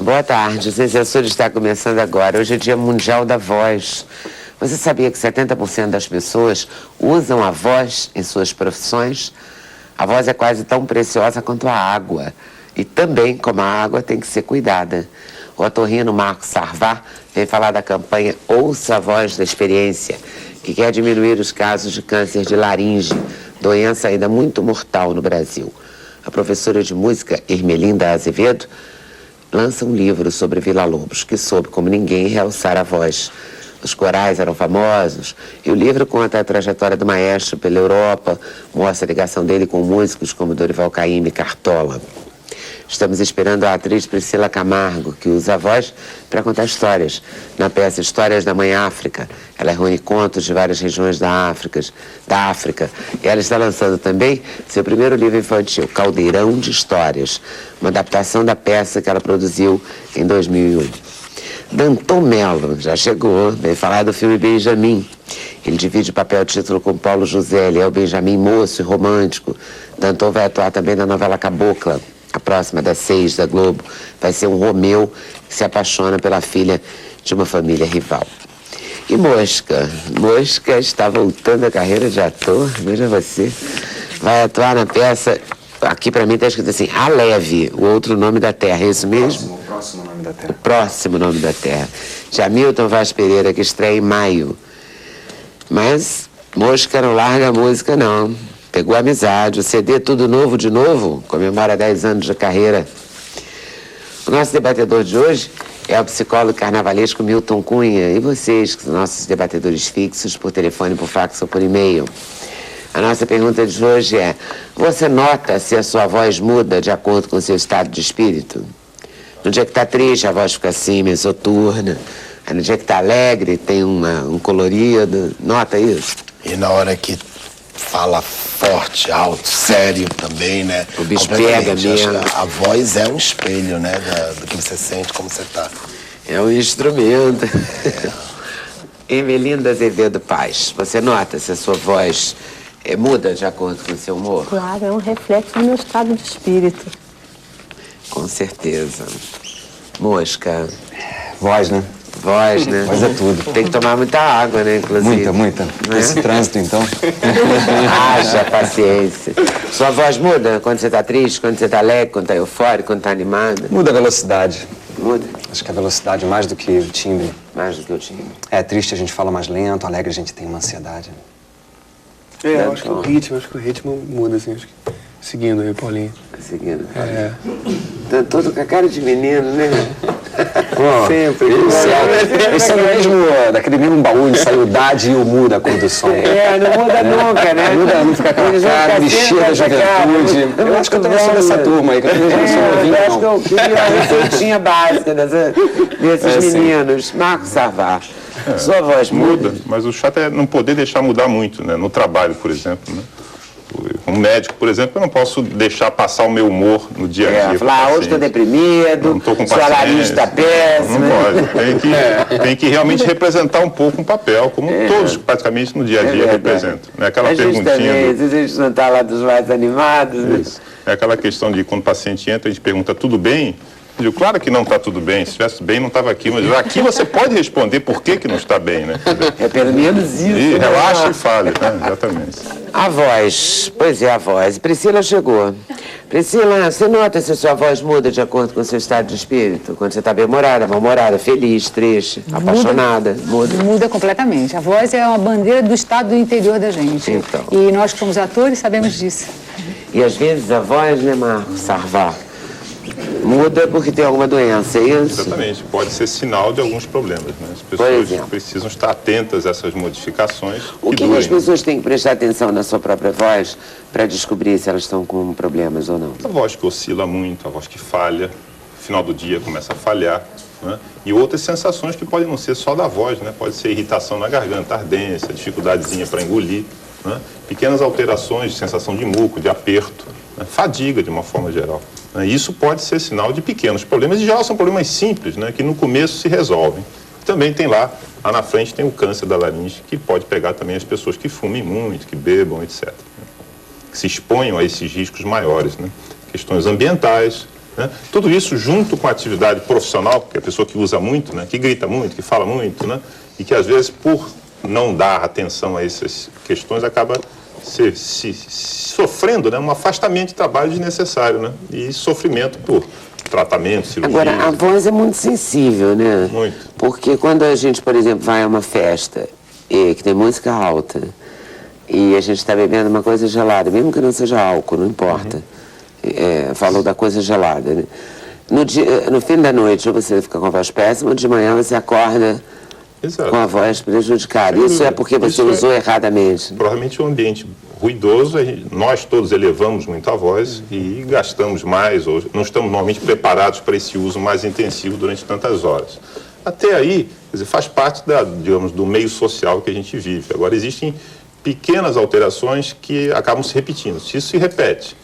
Boa tarde. O Sem Censura está começando agora. Hoje é Dia Mundial da Voz. Você sabia que 70% das pessoas usam a voz em suas profissões? A voz é quase tão preciosa quanto a água. E também, como a água, tem que ser cuidada. O otorrino Marcos Sarvar veio falar da campanha Ouça a Voz da Experiência, que quer diminuir os casos de câncer de laringe, doença ainda muito mortal no Brasil. A professora de música Ermelinda Azevedo lança um livro sobre Villa-Lobos, que soube como ninguém realçar a voz. Os corais eram famosos, e o livro conta a trajetória do maestro pela Europa, mostra a ligação dele com músicos como Dorival Caymmi e Cartola. Estamos esperando a atriz Priscila Camargo, que usa a voz para contar histórias. Na peça Histórias da Mãe África, ela reúne contos de várias regiões da África. E ela está lançando também seu primeiro livro infantil, Caldeirão de Histórias, uma adaptação da peça que ela produziu em 2001. Danton Mello já chegou, veio falar do filme Benjamin. Ele divide o papel título com Paulo José, ele é o Benjamin moço e romântico. Danton vai atuar também na novela Cabocla, a próxima das 6 da Globo. Vai ser um Romeu que se apaixona pela filha de uma família rival. E Mosca está voltando à carreira de ator, veja você. Vai atuar na peça, aqui pra mim está escrito assim, A Leve, o outro nome da terra, é isso mesmo? O próximo nome da terra. O próximo nome da terra. De Hamilton Vaz Pereira, que estreia em maio. Mas Mosca não larga a música, não. Pegou a amizade, o CD Tudo Novo de Novo, comemora 10 anos de carreira. O nosso debatedor de hoje é o psicólogo carnavalesco Milton Cunha. E vocês, que são nossos debatedores fixos, por telefone, por fax ou por e-mail. A nossa pergunta de hoje é: você nota se a sua voz muda de acordo com o seu estado de espírito? No dia que está triste, a voz fica assim, meio soturna. No dia que está alegre, tem um colorido. Nota isso? E na hora que fala forte, alto, sério também, né? O bicho pega mesmo. A voz é um espelho, né? Do que você sente, como você tá. É um instrumento. Ermelinda Azevedo Paz, você nota se a sua voz muda de acordo com o seu humor? Claro, é um reflexo do meu estado de espírito. Com certeza. Mosca. Voz, né? Voz, né? Voz é tudo. Tem que tomar muita água, né, inclusive. Muita. Esse trânsito, então. Haja paciência. Sua voz muda quando você tá triste, quando você tá alegre, quando tá eufórico, quando tá animado? Muda a velocidade. Muda? Acho que a velocidade mais do que o timbre. Mais do que o timbre. É, triste a gente fala mais lento, alegre a gente tem uma ansiedade. Eu acho que o ritmo muda, assim, acho que... Seguindo aí, Paulinho. Seguindo. É. Tá todo com a cara de menino, né? Sempre. Esse é o mesmo, daquele mesmo baú de saiu idade e o muda a cor do som. Não muda nunca, né? Não fica com a cara, mexida da juventude. Eu acho que eu também sou dessa turma aí, que eu também não sou novinho, eu acho que eu queria a receitinha básica desses meninos. Marcos Sarvar, sua voz muda? Mas o chato é não poder deixar mudar muito, né? No trabalho, por exemplo, né? Como médico, por exemplo, eu não posso deixar passar o meu humor no dia a dia. Falar, hoje estou deprimido, não tô com sua laringe está péssima. Não pode. Tem que realmente representar um pouco um papel, como todos praticamente no dia a dia representam. Né? Aquela perguntinha. Também, às vezes a gente não está lá dos mais animados. Isso. É aquela questão de quando o paciente entra, a gente pergunta, tudo bem? Eu digo, claro que não está tudo bem, se estivesse bem não estava aqui, mas aqui você pode responder por que não está bem, né? É pelo menos isso. E relaxa e fale, né? Exatamente. A voz, pois é, a voz. Priscila chegou. Priscila, você nota se a sua voz muda de acordo com o seu estado de espírito? Quando você está bem-humorada, mal-humorada, feliz, triste, apaixonada? Muda completamente. A voz é uma bandeira do estado do interior da gente. Então. E nós que somos atores sabemos disso. E às vezes a voz, né, Marcos Sarvar, muda porque tem alguma doença, é isso? Exatamente, pode ser sinal de alguns problemas, né? As pessoas precisam estar atentas a essas modificações. O que as pessoas têm que prestar atenção na sua própria voz para descobrir se elas estão com problemas ou não? A voz que oscila muito, a voz que falha, no final do dia começa a falhar, né? E outras sensações que podem não ser só da voz, né? Pode ser irritação na garganta, ardência, dificuldadezinha para engolir, né? Pequenas alterações de sensação de muco, de aperto, né? Fadiga de uma forma geral. Isso pode ser sinal de pequenos problemas, e já são problemas simples, né, que no começo se resolvem. Também tem lá na frente tem o câncer da laringe, que pode pegar também as pessoas que fumem muito, que bebam, etc. Que se exponham a esses riscos maiores, né? Questões ambientais, né? Tudo isso junto com a atividade profissional, que é a pessoa que usa muito, né? Que grita muito, que fala muito, né? E que às vezes, por não dar atenção a essas questões, acaba sofrendo, né? Um afastamento de trabalho desnecessário, né? E sofrimento por tratamento, cirurgia. Agora, a voz é muito sensível, né? Muito. Porque quando a gente, por exemplo, vai a uma festa que tem música alta e a gente está bebendo uma coisa gelada, mesmo que não seja álcool, não importa. Falou da coisa gelada, né? No fim da noite, ou você fica com a voz péssima, ou de manhã você acorda Exato. com a voz prejudicada. Isso é porque você usou erradamente. Provavelmente um ambiente ruidoso, nós todos elevamos muito a voz e gastamos mais, ou não estamos normalmente preparados para esse uso mais intensivo durante tantas horas. Até aí, quer dizer, faz parte digamos, do meio social que a gente vive. Agora, existem pequenas alterações que acabam se repetindo. Se isso se repete,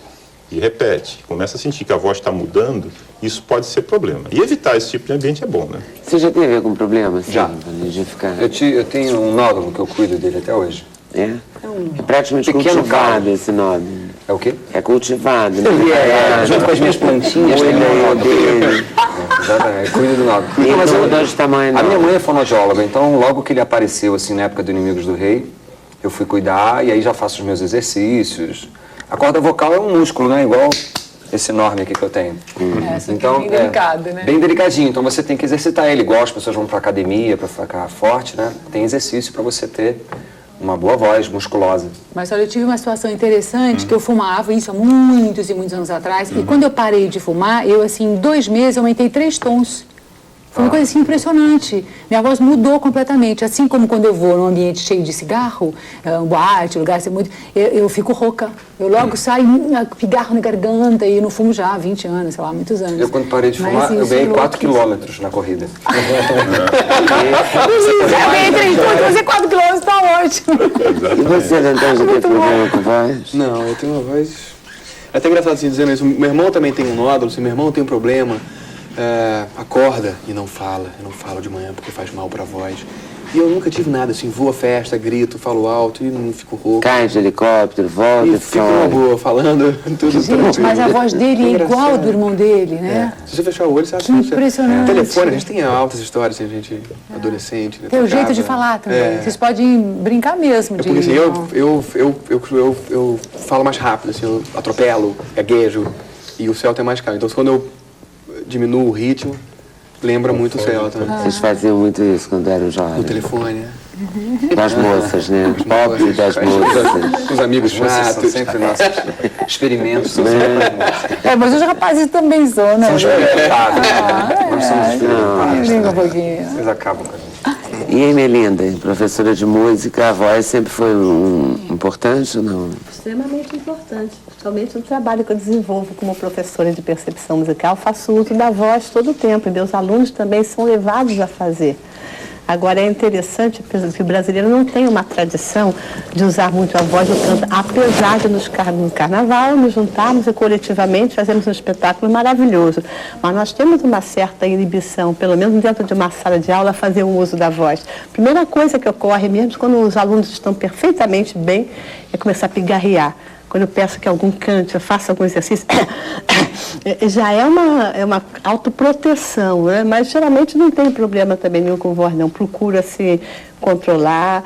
e repete, começa a sentir que a voz está mudando, isso pode ser problema. E evitar esse tipo de ambiente é bom, né? Você já teve algum problema? Assim, Já. De ficar... Eu tenho um nódulo que eu cuido dele até hoje. É praticamente pequeno cultivado caldo. esse nome. É o quê? É cultivado, né? Junto com as minhas plantinhas tem um nódulo. dele. Exatamente, cuido do nódulo. E Mas mudou de tamanho, a não? minha mãe é fonoaudióloga, então logo que ele apareceu, assim, na época do Inimigos do Rei, eu fui cuidar e aí já faço os meus exercícios. A corda vocal é um músculo, né? Igual esse enorme aqui que eu tenho. Essa aqui é bem delicado, né? Bem delicadinho, então você tem que exercitar ele, igual as pessoas vão para academia para ficar forte, né? Tem exercício para você ter uma boa voz musculosa. Mas olha, eu tive uma situação interessante, que eu fumava isso há muitos e muitos anos atrás, e quando eu parei de fumar, eu, assim, em 2 meses, aumentei 3 tons. Foi uma coisa assim impressionante. Minha voz mudou completamente. Assim como quando eu vou num ambiente cheio de cigarro, um boate, lugar assim, muito, eu fico rouca. Eu logo saio, pigarro na garganta, e eu não fumo já há 20 anos, sei lá, muitos anos. Eu, quando parei de fumar, eu ganhei 4 quilômetros na corrida. Eu ganhei 3 pontos, fazer 4 quilômetros, tá ótimo. E você, Dantan, já teve problema com voz? Não, eu tenho uma voz... É até engraçado assim dizendo isso. Meu irmão também tem um nódulo, se meu irmão tem um problema, acorda e não fala. Eu não falo de manhã porque faz mal pra voz. E eu nunca tive nada, assim, vou à festa, grito, falo alto e não fico rouco. Cai de helicóptero, volta E e fico numa fala. boa, falando tudo Gente, tranquilo. mas a voz dele é igual ao do irmão dele, né? Se você fechar o olho, você acha Que impressionante. Telefone, a gente tem altas histórias, assim, a gente adolescente, né? Tem o jeito tocava. de falar também. Vocês podem brincar mesmo. Porque assim, eu falo mais rápido, assim, eu atropelo, gaguejo, e o Celta é mais calmo. Então, quando eu diminuo o ritmo, lembra muito o Celta. Vocês faziam muito isso quando eram No jovens? telefone, né? Das moças, né? Pop das moças. Os amigos São chatos. sempre nossos experimentos. São Mas os rapazes também são, né? experimentados. Nós somos experimentados. Brinca um pouquinho. Vocês acabam com a gente. E aí, Melinda, professora de música, a voz sempre foi importante ou não? Extremamente importante, principalmente no trabalho que eu desenvolvo como professora de percepção musical. Faço uso da voz todo o tempo e meus alunos também são levados a fazer. Agora, é interessante que o brasileiro não tem uma tradição de usar muito a voz no canto, apesar de no carnaval nos juntarmos e coletivamente fazemos um espetáculo maravilhoso. Mas nós temos uma certa inibição, pelo menos dentro de uma sala de aula, a fazer o uso da voz. Primeira coisa que ocorre mesmo quando os alunos estão perfeitamente bem é começar a pigarrear. Quando eu peço que algum cante, eu faça algum exercício, já é uma autoproteção, né? Mas geralmente não tem problema também nenhum com voz, não. Procuro, assim, controlar.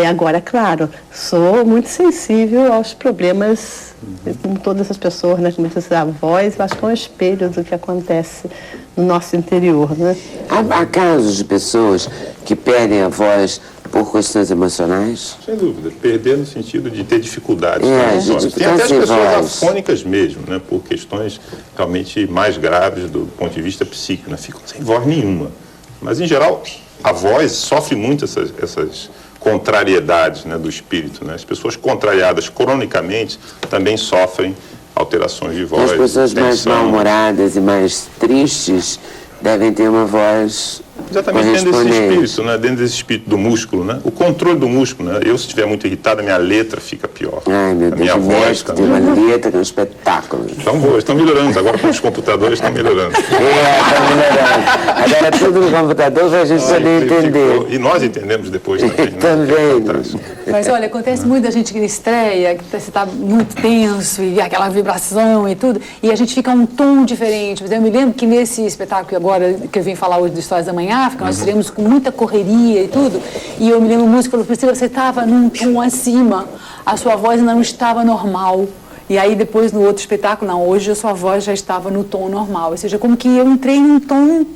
Agora, claro, sou muito sensível aos problemas, como todas as pessoas, né? Como diz a voz, eu acho que é um espelho do que acontece no nosso interior, né? Há casos de pessoas que perdem a voz por questões emocionais? Sem dúvida. Perder no sentido de ter dificuldades. de Tem até as sem pessoas voz. afônicas mesmo, né? Por questões realmente mais graves do ponto de vista psíquico, né? Ficam sem voz nenhuma. Mas, em geral, a voz sofre muito essas contrariedades, né, do espírito, né? As pessoas contrariadas cronicamente também sofrem alterações de voz. As pessoas mais tensão. mal-humoradas e mais tristes devem ter uma voz Exatamente, dentro desse espírito, né? Dentro desse espírito do músculo, né? O controle do músculo, né? Eu, se estiver muito irritado, a minha letra fica pior. Ai, meu a Deus, minha o voz médico tem também. uma letra que é um espetáculo. Estão boas, estão melhorando. Agora com os computadores estão melhorando. Tá melhorando. Agora tudo no computador para a gente poder entender. E nós entendemos depois também. Né? Também. Fantástico. Mas olha, acontece muito da gente que estreia, que você está muito tenso e aquela vibração e tudo, e a gente fica um tom diferente. Mas eu me lembro que nesse espetáculo agora, que eu vim falar hoje do Histórias da Manhã África, nós estivemos com muita correria e tudo, e eu me lembro, o músico falou, Priscila, você estava num tom acima, a sua voz ainda não estava normal. E aí depois no outro espetáculo, não, hoje a sua voz já estava no tom normal. Ou seja, como que eu entrei num tom,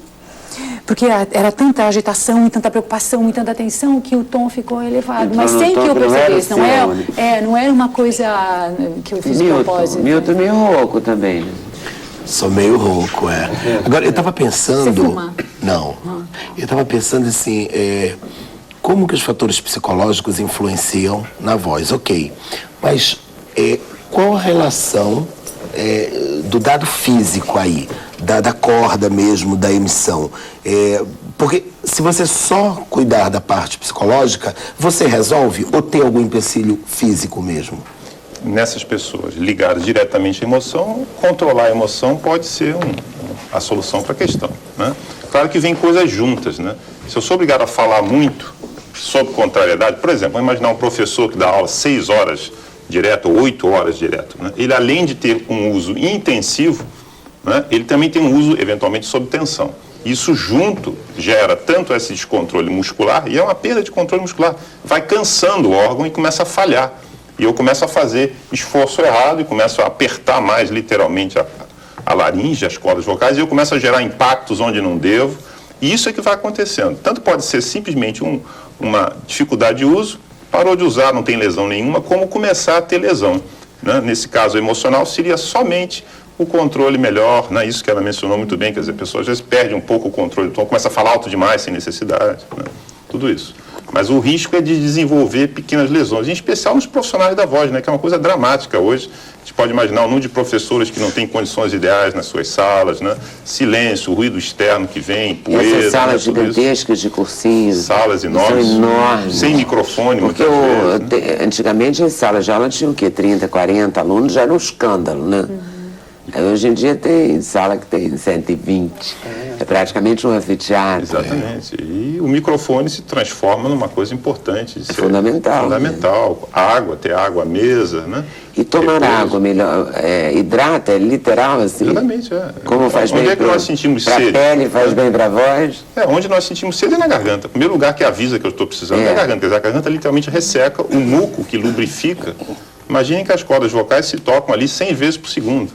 porque era tanta agitação e tanta preocupação e tanta atenção que o tom ficou elevado. Mas sem que eu percebesse, não era uma coisa que eu fiz de propósito. Milton meio rouco também, né? Sou meio rouco, é. Agora, eu estava pensando... Você fuma? Não. Eu estava pensando assim, como que os fatores psicológicos influenciam na voz? Ok, mas qual a relação do dado físico aí, da corda mesmo, da emissão? Porque se você só cuidar da parte psicológica, você resolve ou tem algum empecilho físico mesmo? Nessas pessoas ligadas diretamente à emoção, controlar a emoção pode ser a solução para a questão, né? Claro que vem coisas juntas, né? Se eu sou obrigado a falar muito sobre contrariedade, por exemplo, vamos imaginar um professor que dá aula 6 horas direto ou 8 horas direto, né? Ele, além de ter um uso intensivo, né, ele também tem um uso, eventualmente, sob tensão. Isso junto gera tanto esse descontrole muscular, e é uma perda de controle muscular, vai cansando o órgão e começa a falhar. E eu começo a fazer esforço errado e começo a apertar mais, literalmente, a laringe, as cordas vocais, e eu começo a gerar impactos onde não devo. E isso é que vai acontecendo. Tanto pode ser simplesmente uma dificuldade de uso, parou de usar, não tem lesão nenhuma, como começar a ter lesão, né? Nesse caso emocional, seria somente o controle melhor, né? Isso que ela mencionou muito bem, quer dizer, a pessoa às vezes perde um pouco o controle, então começa a falar alto demais, sem necessidade, né? Tudo isso. Mas o risco é de desenvolver pequenas lesões, em especial nos profissionais da voz, né, que é uma coisa dramática hoje. A gente pode imaginar o número de professores que não têm condições ideais nas suas salas, né? Silêncio, ruído externo que vem, poeira... Essas salas né, gigantescas de cursinho. Salas enormes, são enormes. Sem microfone, porque muitas vezes, né? Antigamente as salas de aula tinham o quê? 30, 40 alunos, já era um escândalo, né? Aí, hoje em dia tem sala que tem 120. É praticamente um anfiteatro. Exatamente. E o microfone se transforma numa coisa importante. É fundamental. Fundamental. Né? Água, ter água à mesa, né? E tomar água melhor. Hidrata, é literal, assim. Exatamente, Como faz onde bem que nós sentimos pra sede? pele, faz bem pra voz. Onde nós sentimos sede é na garganta. O primeiro lugar que avisa que eu estou precisando é a garganta. Quer dizer, a garganta literalmente resseca o muco que lubrifica. Imaginem que as cordas vocais se tocam ali 100 vezes por segundo.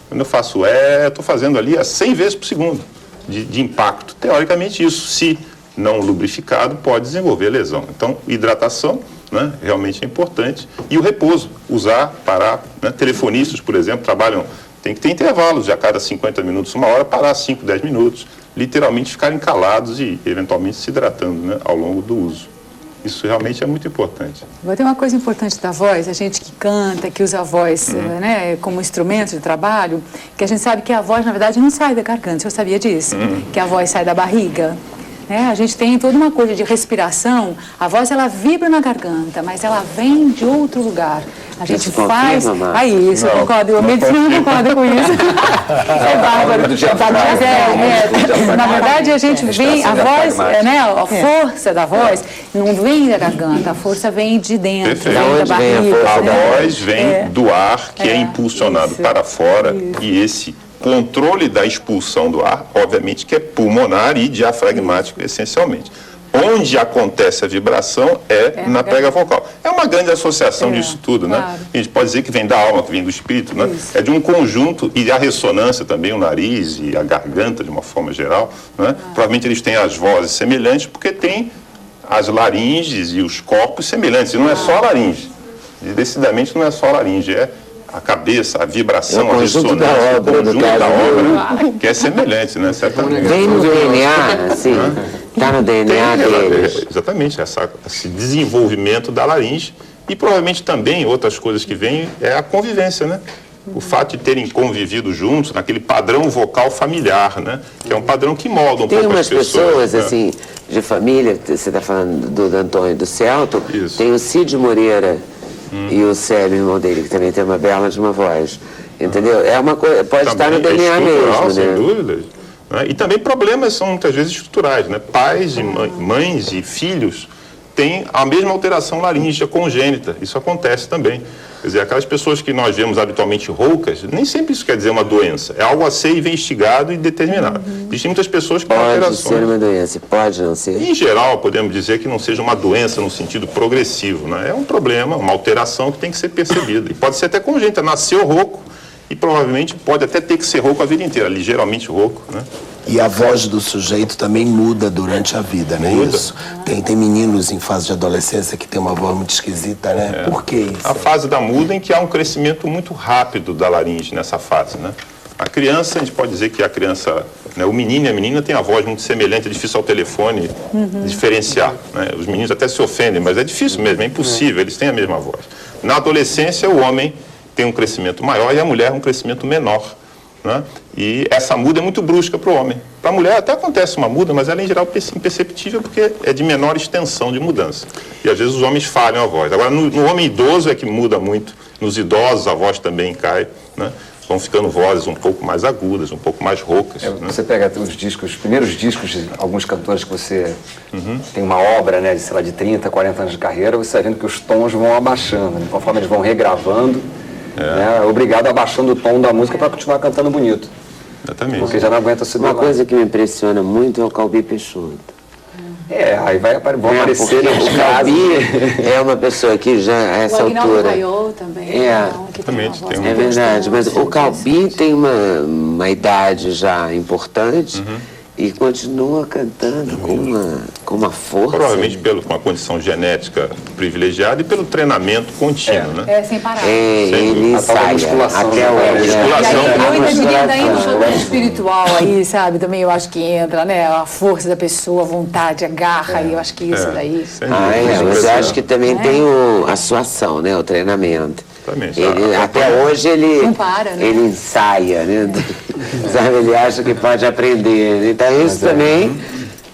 Quando eu faço eu estou fazendo ali a 100 vezes por segundo de impacto. Teoricamente, isso, se não lubrificado, pode desenvolver lesão. Então, hidratação, né, realmente é importante. E o repouso, usar, parar. Né? Telefonistas, por exemplo, trabalham, tem que ter intervalos de a cada 50 minutos, 1 hora, parar 5, 10 minutos. Literalmente ficarem calados e, eventualmente, se hidratando, né, ao longo do uso. Isso realmente é muito importante. Vai ter uma coisa importante da voz, a gente que canta, que usa a voz né, como instrumento de trabalho, que a gente sabe que a voz, na verdade, não sai da garganta. Você sabia disso? Que a voz sai da barriga. Né? A gente tem toda uma coisa de respiração, a voz ela vibra na garganta, mas ela vem de outro lugar. A gente faz... Aí, isso, eu concordo. O medicina não concorda com isso. É bárbaro. Mas na verdade, a gente vem... A voz, né, a força da voz não vem da garganta, a força vem de dentro, vem da barriga. A voz vem do ar que é impulsionado para fora e esse controle da expulsão do ar, obviamente que é pulmonar e diafragmático essencialmente. Onde acontece a vibração na prega vocal. É uma grande associação disso tudo, né? Claro. A gente pode dizer que vem da alma, que vem do espírito, né? É de um conjunto, e a ressonância também, o nariz e a garganta, de uma forma geral, né? Provavelmente eles têm as vozes semelhantes, porque tem as laringes e os corpos semelhantes. E não é só a laringe. Decididamente não é só a laringe, é a cabeça, a vibração, a ressonância, o conjunto da obra, que é semelhante, né? Certamente. Vem no DNA, assim, está no DNA deles. Exatamente, esse desenvolvimento da laringe e provavelmente também outras coisas que vêm é a convivência, né? o fato de terem convivido juntos naquele padrão vocal familiar, né? Que é um padrão que molda um Tem pouco umas as pessoas. pessoas, assim, de família, você está falando do Antônio e do Celto, Isso. tem o Cid Moreira e o Sérgio, irmão dele, que também tem uma bela de uma voz. Entendeu? É uma coisa, pode estar no Também DNA estrutural, mesmo, sem né? dúvidas. Né? E também problemas são muitas vezes estruturais, né? Pais e mães e filhos têm a mesma alteração laríngea congênita. Isso acontece também. Quer dizer, aquelas pessoas que nós vemos habitualmente roucas, nem sempre isso quer dizer uma doença. É algo a ser investigado e determinado. Existem muitas pessoas que têm Pode alterações. ser uma doença, pode não ser. Em geral, podemos dizer que não seja uma doença no sentido progressivo, né? É um problema, uma alteração que tem que ser percebida. E pode ser até congênita, nasceu rouco e provavelmente pode até ter que ser rouco a vida inteira, ligeiramente rouco, né? E a voz do sujeito também muda durante a vida, não é Muda. isso? Tem meninos em fase de adolescência que tem uma voz muito esquisita, né? Por que isso? A fase da muda em que há um crescimento muito rápido da laringe nessa fase, né? A criança, a gente pode dizer que a criança, né, o menino e a menina têm a voz muito semelhante, é difícil ao telefone diferenciar, né? Os meninos até se ofendem, mas é difícil mesmo, é impossível, eles têm a mesma voz. Na adolescência, o homem tem um crescimento maior e a mulher um crescimento menor, né? E essa muda é muito brusca para o homem. Para a mulher até acontece uma muda, mas ela é em geral imperceptível porque é de menor extensão de mudança. E às vezes os homens falham a voz. Agora, no homem idoso é que muda muito. Nos idosos a voz também cai, né? Vão ficando vozes um pouco mais agudas, um pouco mais roucas. Né? Você pega os discos, os primeiros discos de alguns cantores que você tem uma obra, né, de, sei lá, de 30, 40 anos de carreira, você vai vendo que os tons vão abaixando, né? Conforme eles vão regravando, né, obrigado abaixando o tom da música para continuar cantando bonito. Exatamente. Porque já não aguenta subir Uma lá. coisa que me impressiona muito é o Calbi Peixoto. Aí vão aparecer Porque nos o casos. Calbi é uma pessoa que já, a O essa Aguinaldo altura... Raiol também. É, que tem uma exatamente, voz tem É um- verdade, mas o gostosa, Calbi tem uma idade já importante e continua cantando com uma força. Provavelmente por uma condição genética privilegiada e pelo treinamento contínuo, né? É, sem parar. Ele A tal da ensaia musculação, até né? hoje. E Musculação. aí, eu ainda diria daí no Musculação. jogo espiritual aí, sabe? Também eu acho que entra, né? A força da pessoa, a vontade, a garra, e eu acho que isso daí. Sem Ah, dúvida. é, mas eu acho que também tem a sua ação, né? O treinamento. Exatamente. Ele, A- até hoje ele, Não para, né? ele ensaia, né? Sabe, ele acha que pode aprender. Né? Então isso também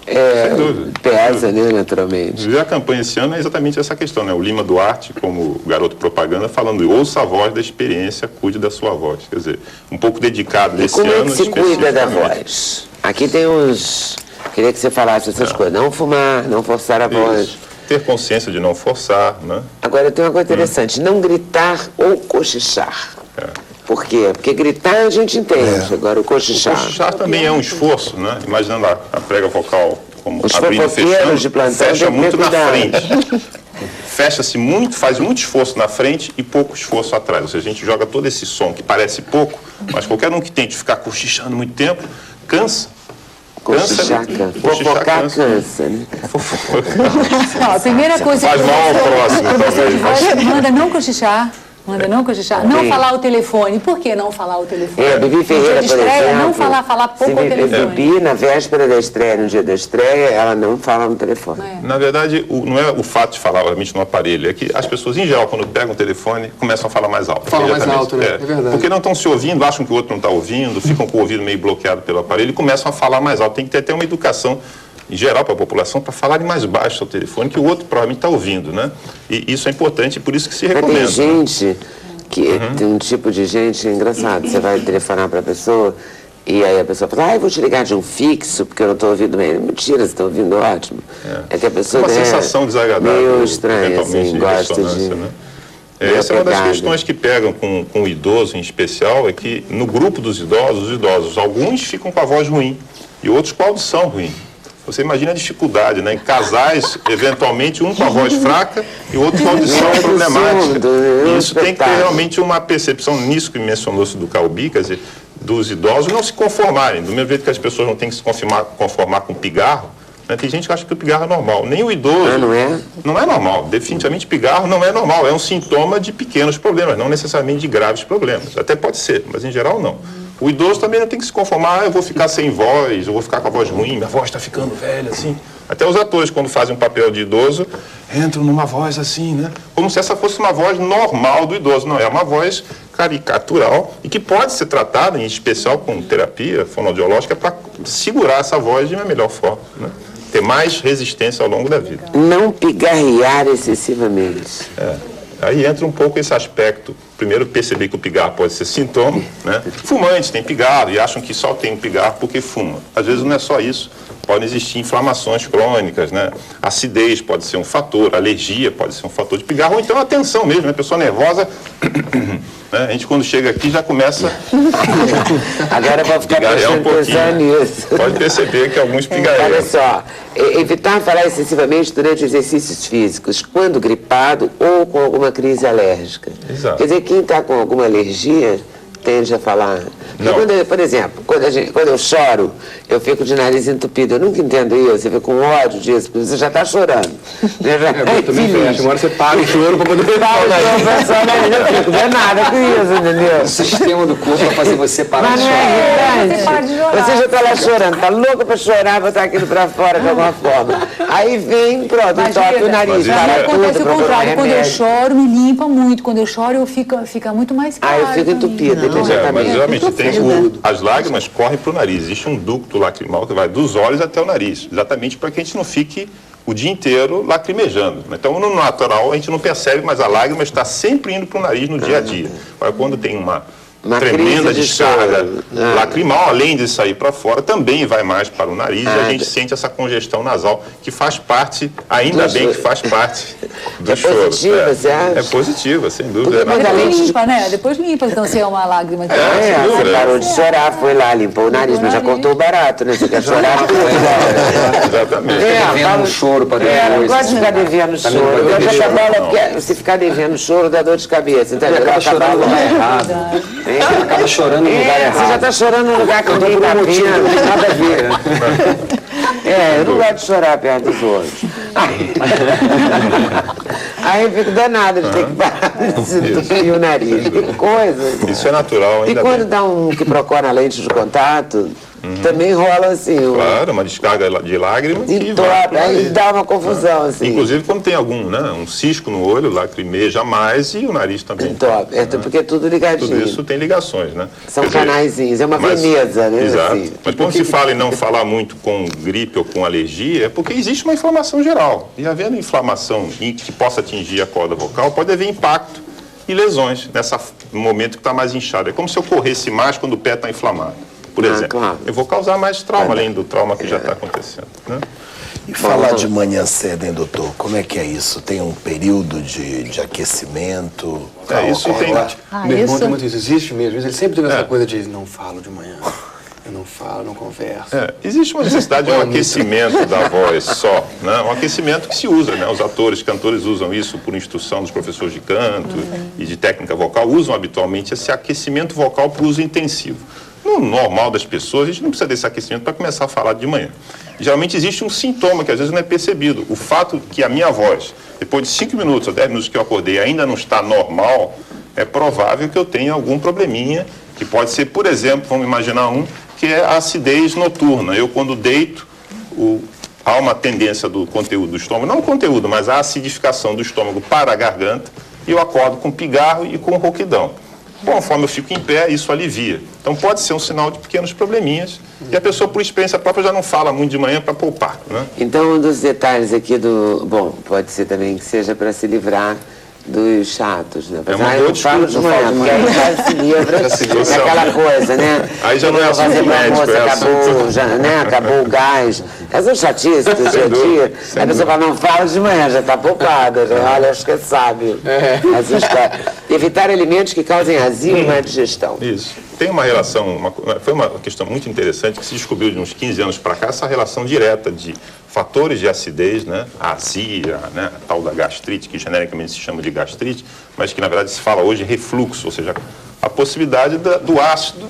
Sem dúvida. pesa, né, naturalmente. E a campanha esse ano é exatamente essa questão, né? O Lima Duarte, como garoto propaganda, falando, ouça a voz da experiência, cuide da sua voz. Quer dizer, um pouco dedicado E nesse como é ano que se cuida da especificamente. voz? Aqui tem uns... Queria que você falasse essas coisas. Não fumar, não forçar a voz. Isso. Ter consciência de não forçar, né? Agora, tem uma coisa interessante. Não gritar ou cochichar. Por quê? Porque gritar a gente entende. Agora, o cochichar... Cochichar também é um esforço, né? Imaginando a prega vocal como Os abrindo e fofoqueiros fechando, de plantão fecha têm que muito ter na cuidado. frente. Fecha-se muito, faz muito esforço na frente e pouco esforço atrás. Ou seja, a gente joga todo esse som que parece pouco, mas qualquer um que tente ficar cochichando muito tempo, cansa. Cochichar, cansa. Fofocar, cansa, né? Não, a primeira coisa Faz que mal ao próximo, professor de talvez. voz manda não cochichar. Manda não cochichar. Não Sim. falar o telefone. Por que não falar o telefone? É, Bibi No Ferreira, dia de por estreia, exemplo... não falar pouco ao telefone. Bibi, na véspera da estreia, no dia da estreia, ela não fala no telefone. Na verdade, não é o fato de falar realmente no aparelho, é que as pessoas, em geral, quando pegam o telefone, começam a falar mais alto. Fala mais imediatamente. alto, né? É verdade. Porque não estão se ouvindo, acham que o outro não está ouvindo, ficam com o ouvido meio bloqueado pelo aparelho e começam a falar mais alto. Tem que ter até uma educação, em geral, para a população, para falarem mais baixo ao telefone, que o outro provavelmente está ouvindo, né? E isso é importante, por isso que se Mas recomenda. tem gente que tem um tipo de gente engraçado. Você vai telefonar para a pessoa e aí a pessoa fala, eu vou te ligar de um fixo porque eu não estou ouvindo bem. Mentira, você está ouvindo ótimo. É que a pessoa Uma sensação desagradável, meio estranha, eventualmente, assim, de gosta de... ressonância, né? de Essa é uma das apegada. questões que pegam com o idoso em especial, é que no grupo dos idosos, alguns ficam com a voz ruim e outros com a audição ruim. Você imagina a dificuldade, né? Em casais, eventualmente, um com a voz fraca e o outro com a audição Outro problemática. surdo, é um E isso tem que ter espetáculo. realmente uma percepção nisso que mencionou-se do Calbi, quer dizer, dos idosos não se conformarem. Do mesmo jeito que as pessoas não têm que se conformar com pigarro, né? Tem gente que acha que o pigarro é normal. Nem o idoso. Ah, não é? Não é normal. Definitivamente, pigarro não é normal. É um sintoma de pequenos problemas, não necessariamente de graves problemas. Até pode ser, mas em geral não. O idoso também não tem que se conformar, eu vou ficar sem voz, eu vou ficar com a voz ruim, minha voz está ficando velha, assim. Até os atores, quando fazem um papel de idoso, entram numa voz assim, né? Como se essa fosse uma voz normal do idoso. Não, é uma voz caricatural e que pode ser tratada, em especial com terapia fonoaudiológica, para segurar essa voz de uma melhor forma, né? Ter mais resistência ao longo da vida. Não pigarrear excessivamente. Aí entra um pouco esse aspecto. Primeiro, perceber que o pigarro pode ser sintoma, né? Fumantes têm pigarro e acham que só tem pigarro porque fuma. Às vezes não é só isso. Podem existir inflamações crônicas, né? Acidez pode ser um fator, alergia pode ser um fator de pigarro, ou então a tensão mesmo, né? A pessoa nervosa, né? A gente quando chega aqui já começa Agora eu vou ficar pigarrear prestando atenção nisso. Pode perceber que alguns pigarreiam. Olha só, evitar falar excessivamente durante exercícios físicos, quando gripado ou com alguma crise alérgica. Exato. Quer dizer, quem está com alguma alergia tende a falar. Quando, por exemplo, quando eu choro, eu fico de nariz entupido. Eu nunca entendo isso, você fica com ódio disso, porque você já está chorando. Eu também fecho. Agora você para o choro para poder Eu fico de nada com isso, entendeu? O sistema do corpo vai fazer você parar Mas de não chorar. é irritante? Você para de chorar. Você já está lá chorando, tá louca para chorar, botar aquilo para fora de alguma forma. Aí vem, pronto, toca o nariz, Mas para isso tudo, Acontece o procura um contrário, quando eu remédio. choro, me limpa muito. Quando eu choro, eu fica muito mais claro. Eu fico entupida, Mas geralmente tem Não. as lágrimas correm para o nariz. Existe um ducto lacrimal que vai dos olhos até o nariz, exatamente para que a gente não fique o dia inteiro lacrimejando. Então, no natural, a gente não percebe, mas a lágrima está sempre indo para o nariz no dia a dia. Agora, quando tem uma tremenda crise de descarga choro. lacrimal, além de sair para fora, também vai mais para o nariz e a gente sente essa congestão nasal, que faz parte, ainda bem que faz parte do choro. positiva, você acha? É positiva, sem dúvida. Porque quando a Depois lente limpa, né? Depois limpa, então, se é uma lágrima. você parou de chorar, foi lá, limpou o nariz, mas já cortou o barato, né? Você quer chorar tudo. Exatamente. Devendo um choro para Não depois. gosto de ficar devendo choro. Eu já trabalho porque se ficar devendo choro dá dor de cabeça. Então, Acaba chorando no lugar errado. Acaba chorando no lugar Você já errado. está chorando no lugar que ninguém está vendo, não tem nada a ver. Eu não gosto de chorar perto dos outros. Aí eu fico danada de ter que parar de se entupir o nariz. Que coisa. Isso é natural, E ainda quando bem. dá um quiprocó na lente de contato, também rola assim. Claro, uma descarga de lágrimas que vai pro Aí nariz. dá uma confusão, assim. Inclusive quando tem algum, né, um cisco no olho, lacrimeja mais e o nariz também. Top. Porque é tudo ligadinho. Tudo isso tem ligações, né? São Quer dizer, canaizinhos, é uma Veneza, né? Exato. assim. Mas quando se fala em não falar muito com gripe ou com alergia, é porque existe uma inflamação geral. E havendo inflamação que possa atingir a corda vocal, pode haver impacto e lesões no momento que está mais inchado. É como se eu corresse mais quando o pé está inflamado. Por exemplo, claro. eu vou causar mais trauma, além do trauma que já está acontecendo. Né? E falar de manhã cedo, hein, doutor? Como é que é isso? Tem um período de aquecimento? Isso Ocorre tem. lá? Meu irmão isso. tem muito isso, existe mesmo. Ele sempre teve essa coisa de não falo de manhã, eu não falo, não converso. Existe uma necessidade de um aquecimento da voz só, né? Um aquecimento que se usa, né? Os atores, cantores usam isso por instrução dos professores de canto e de técnica vocal, usam habitualmente esse aquecimento vocal para uso intensivo. No normal das pessoas, a gente não precisa desse aquecimento para começar a falar de manhã. Geralmente existe um sintoma que às vezes não é percebido. O fato que a minha voz, depois de 5 minutos ou 10 minutos que eu acordei, ainda não está normal, é provável que eu tenha algum probleminha, que pode ser, por exemplo, vamos imaginar que é a acidez noturna. Eu, quando deito, há uma tendência do conteúdo do estômago, não o conteúdo, mas a acidificação do estômago para a garganta, e eu acordo com pigarro e com rouquidão. Conforme eu fico em pé, isso alivia. Então pode ser um sinal de pequenos probleminhas, e a pessoa, por experiência própria, já não fala muito de manhã para poupar, né? Então, um dos detalhes aqui Bom, pode ser também que seja para se livrar dos chatos, né? É uma boa eu falo de desculpa, manhã, porque aí já se livra daquela coisa, né? Aí já não é Vou fazer assunto pra médico, moça, é acabou, assunto- já, né? Acabou o gás. Essas chatices do dia a dia. Aí a pessoa fala, não fala de manhã, já está poupada. Já, olha, acho que é sábio. Essa história. Evitar alimentos que causem azia e má digestão. Isso. Tem uma relação, foi uma questão muito interessante que se descobriu de uns 15 anos para cá, essa relação direta de fatores de acidez, né? A azia, né? A tal da gastrite, que genericamente se chama de gastrite, mas que na verdade se fala hoje refluxo, ou seja, a possibilidade do ácido,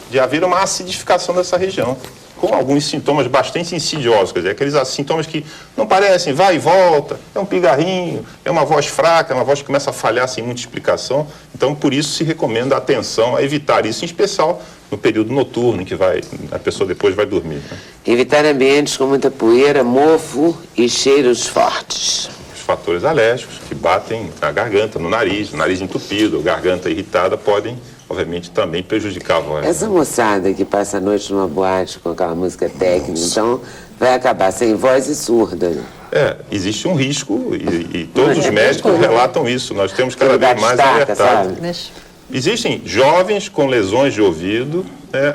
de haver uma acidificação dessa região. com alguns sintomas bastante insidiosos, quer dizer, aqueles sintomas que não parecem, vai e volta, é um pigarrinho, é uma voz fraca, é uma voz que começa a falhar sem muita explicação. Então, por isso se recomenda a atenção a evitar isso, em especial no período noturno, em que a pessoa depois vai dormir, né? Evitar ambientes com muita poeira, mofo e cheiros fortes. Os fatores alérgicos que batem na garganta, no nariz entupido, garganta irritada, podem, obviamente, também prejudicar a voz. Essa moçada que passa a noite numa boate com aquela música técnica, então vai acabar sem voz e surda. Existe um risco e todos os médicos relatam isso. Nós temos cada vez mais alertado. Existem jovens com lesões de ouvido.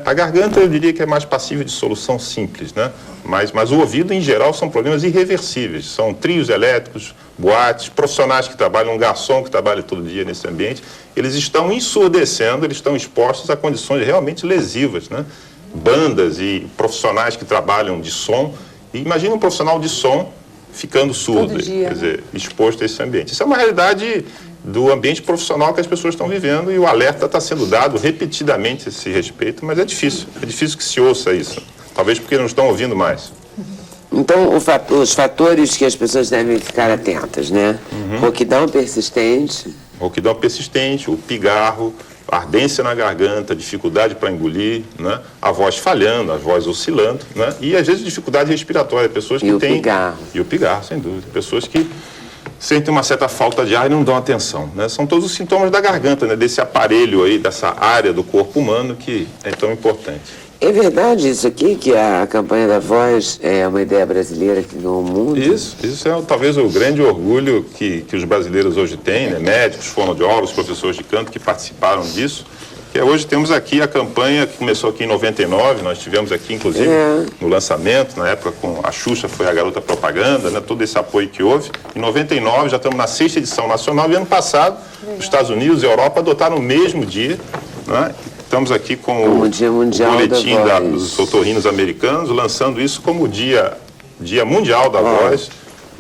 A garganta, eu diria que é mais passível de solução simples, né? Mas o ouvido, em geral, são problemas irreversíveis. São trios elétricos, boates, profissionais que trabalham, um garçom que trabalha todo dia nesse ambiente. Eles estão ensurdecendo, eles estão expostos a condições realmente lesivas, né? Bandas e profissionais que trabalham de som. E imagina um profissional de som ficando surdo, quer dizer, exposto a esse ambiente. Isso é uma realidade do ambiente profissional que as pessoas estão vivendo e o alerta está sendo dado repetidamente a esse respeito, mas é difícil que se ouça isso. Talvez porque não estão ouvindo mais. Então, os fatores que as pessoas devem ficar atentas, né? Rouquidão persistente. Rouquidão persistente, o pigarro, ardência na garganta, dificuldade para engolir, né? A voz falhando, a voz oscilando, né? E às vezes dificuldade respiratória, pessoas que têm... E o pigarro, sem dúvida. Pessoas que sentem uma certa falta de ar e não dão atenção, né? São todos os sintomas da garganta, né? Desse aparelho aí, dessa área do corpo humano que é tão importante. É verdade isso aqui, que a campanha da voz é uma ideia brasileira que ganhou o mundo? Isso é talvez o grande orgulho que os brasileiros hoje têm, né? Médicos, fonoaudiólogos, professores de canto que participaram disso. Que hoje temos aqui a campanha que começou aqui em 99, nós tivemos aqui, inclusive, no lançamento, na época com a Xuxa, foi a garota propaganda, né? Todo esse apoio que houve. Em 99, já estamos na 6ª edição nacional, e ano passado, os Estados Unidos e a Europa adotaram o mesmo dia, né? Estamos aqui com o Dia Mundial boletim da dos otorrinos americanos, lançando isso como Dia Mundial da Voz,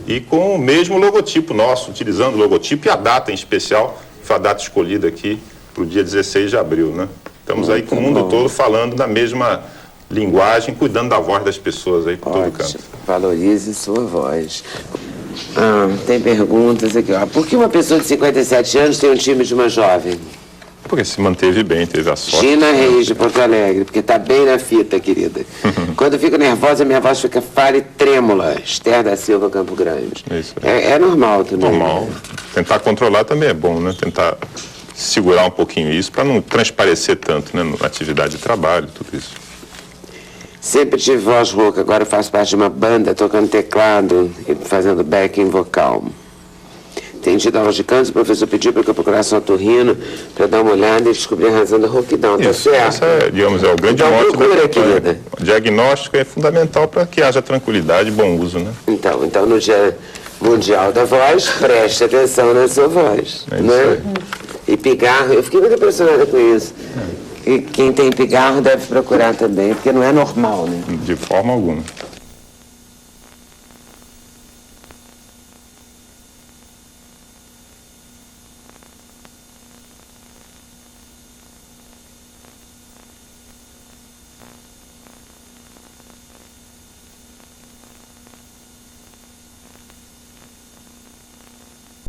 e com o mesmo logotipo nosso, utilizando o logotipo e a data em especial, que foi a data escolhida aqui para o dia 16 de abril, né? Estamos aí com o mundo todo falando na mesma linguagem, cuidando da voz das pessoas aí por todo canto. Valorize sua voz. Tem perguntas aqui, ó. Por que uma pessoa de 57 anos tem um time de uma jovem? Porque se manteve bem, teve a sorte. Gina Reis, de Porto Alegre, porque tá bem na fita, querida. Quando eu fico nervosa, minha voz fica falha e trêmula. Esther da Silva, Campo Grande. Isso, é normal também. Normal. Tentar controlar também é bom, né? Tentar segurar um pouquinho isso para não transparecer tanto, né? Na atividade de trabalho, tudo isso. Sempre tive voz rouca, agora faço parte de uma banda, tocando teclado e fazendo backing vocal. Tem tido aulas de canto, o professor pediu para que eu procurasse um otorrino para dar uma olhada e descobrir a razão da rouquidão, tá certo? Esse é, digamos, é o grande então, mote procura, da campanha. querida. O diagnóstico é fundamental para que haja tranquilidade e bom uso, né? Então no Dia Mundial da Voz, preste atenção na sua voz, É isso né? aí. E pigarro, eu fiquei muito impressionada com isso. E quem tem pigarro deve procurar também, porque não é normal, né? De forma alguma.